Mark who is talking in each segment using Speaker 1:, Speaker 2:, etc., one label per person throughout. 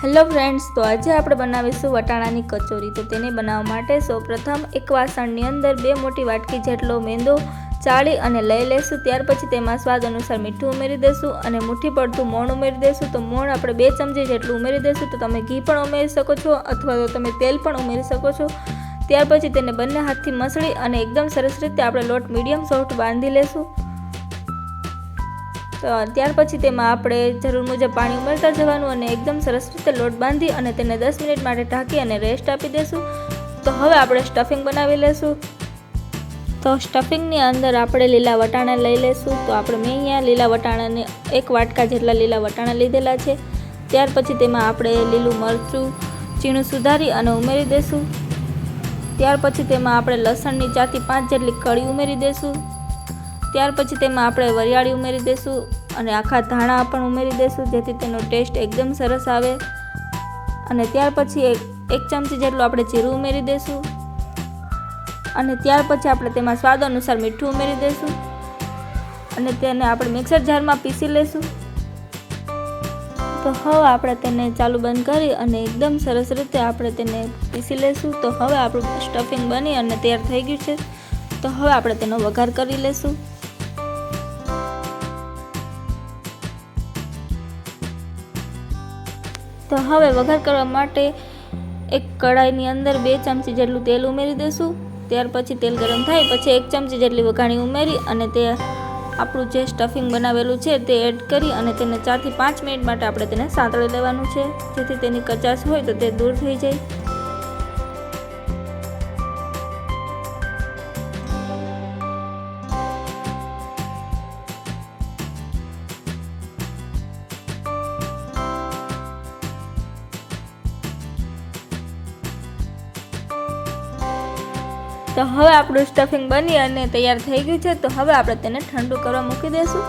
Speaker 1: Hello friends, તો આજે આપણે બનાવીશું વટાણાની કચોરી। તો તેને બનાવવા માટે સૌપ્રથમ એક વાસણની અંદર 2 મોટી વાટકી જેટલો મેંદો ચાળી અને લઈ લેશું। ત્યાર પછી તેમાં સ્વાદ અનુસાર મીઠું ઉમેરી દેશું અને મુઠ્ઠી પડતું મોણ ઉમેરી દેશું। તો મોણ આપણે 2 ચમચી જેટલું ઉમેરી દેશું। તો તમે ઘી પણ ઉમેરી શકો છો અથવા તો તમે તેલ પણ ઉમેરી શકો છો। ત્યાર પછી તેને બંને હાથથી મસળી અને એકદમ સરસ રીતે આપણે લોટ મીડિયમ સોફ્ટ બાંધી લેશું। તો ત્યાર પછી તેમાં આપણે જરૂર મુજબ પાણી ઉમેરતા જવાનું અને એકદમ સરસ રીતે લોટ બાંધી અને તેને 10 મિનિટ માટે ઢાંકી અને રેસ્ટ આપી દેશું। તો હવે આપણે સ્ટફિંગ બનાવી લેશું। તો સ્ટફિંગની અંદર આપણે લીલા વટાણા લઈ લેશું। તો મેં અહીંયા લીલા વટાણાને 1 વાટકા જેટલા લીલા વટાણા લીધેલા છે। ત્યાર પછી તેમાં આપણે લીલું મરચું ઝીણું સુધારી અને ઉમેરી દેશું। ત્યાર પછી તેમાં આપણે લસણની 4 થી 5 જેટલી કળી ઉમેરી દેશું। ત્યાર પછી તેમાં આપણે વરિયાળી ઉમેરી દેશું અને આખા ધાણા પણ ઉમેરી દેશું જેથી તેનો ટેસ્ટ એકદમ સરસ આવે। અને ત્યાર પછી એક ચમચી જેટલું આપણે જીરું ઉમેરી દેશું અને ત્યાર પછી આપણે તેમાં સ્વાદ અનુસાર મીઠું ઉમેરી દેશું અને તેને આપણે મિક્સર જારમાં પીસી લેશું। તો હવે આપણે તેને ચાલુ બંધ કરી અને એકદમ સરસ રીતે આપણે તેને પીસી લેશું। તો હવે આપણું સ્ટફિંગ બની અને તૈયાર થઈ ગયું છે। તો હવે આપણે તેનો વઘાર કરી લેશું। તો હવે વઘાર કરવા માટે એક કઢાઈની અંદર 2 ચમચી જેટલું તેલ ઉમેરી દેશું। ત્યાર પછી તેલ ગરમ થાય પછી 1 ચમચી જેટલી વઘાણી ઉમેરી અને તે આપણું જે સ્ટફિંગ બનાવેલું છે તે એડ કરી અને તેને 4 થી 5 મિનિટ માટે આપણે તેને સાંતળી લેવાનું છે જેથી તેની કચાશ હોય તો તે દૂર થઈ જાય। તો હવે આપણું સ્ટફિંગ બની અને તૈયાર થઈ ગયું છે। તો હવે આપણે તેને ઠંડુ કરવા મૂકી દઈશું।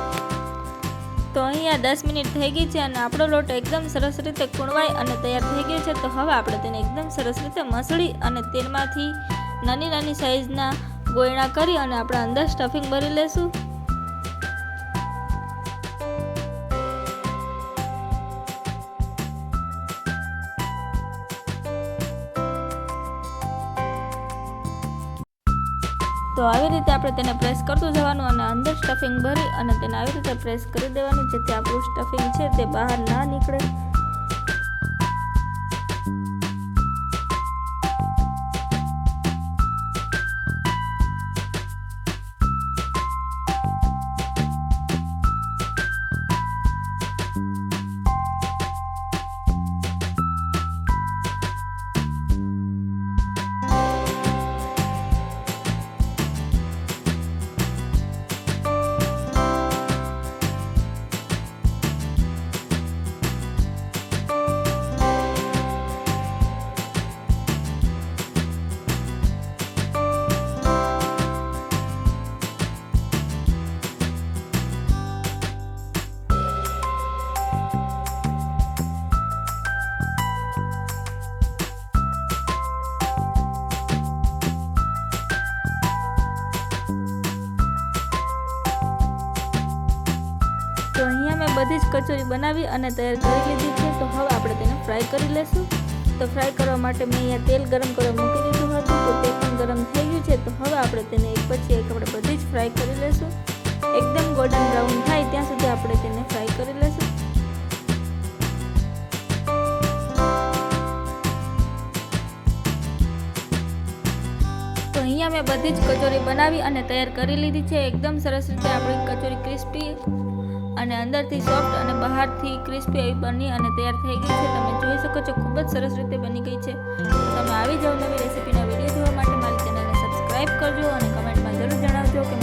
Speaker 1: તો અહીંયા 10 મિનિટ થઈ ગઈ છે અને આપણો લોટ એકદમ સરસ રીતે કૂણવાઈ અને તૈયાર થઈ ગયો છે। તો હવે આપણે તેને એકદમ સરસ રીતે મસળી અને તેલમાંથી નાની નાની સાઈઝના ગોયણા કરી અને આપણે અંદર સ્ટફિંગ ભરી લેશું। તો આવી રીતે આપણે તેને પ્રેસ કરતું જવાનું અને અંદર સ્ટફિંગ ભરી અને તેને આવી રીતે પ્રેસ કરી દેવાનું જેથી આપણું સ્ટફિંગ છે તે બહાર ના નીકળે। તો અહીંયા મેં બધી જ કચોરી બનાવી અને તૈયાર કરી લીધી છે। તો હવે આપણે તેને ફ્રાય કરી લેશું। તો ફ્રાય કરવા માટે મેં અહીંયા તેલ ગરમ કરવા મૂકી દીધું હતું તો તે પણ ગરમ થઈ ગયું છે। તો હવે આપણે તેને એક પછી એક આપણે બધી જ ફ્રાય કરી લેશું। એકદમ ગોલ્ડન બ્રાઉન થાય ત્યાં સુધી આપણે તેને ફ્રાય કરી લેશું। તો અહીંયા મેં બધી જ કચોરી બનાવી અને તૈયાર કરી લીધી છે। એકદમ સરસ રીતે આપણી કચોરી ક્રિસ્પી અને અંદરથી સોફ્ટ અને બહારથી ક્રિસ્પી એવી બની અને તૈયાર થઈ ગઈ છે। તમે જોઈ શકો છો ખૂબ જ સરસ રીતે બની ગઈ છે। તો તમે આવી જાઓ નવી રેસીપીના વિડીયો જોવા માટે મારી ચેનલને સબસ્ક્રાઈબ કરજો અને કમેન્ટમાં જરૂર જણાવજો કે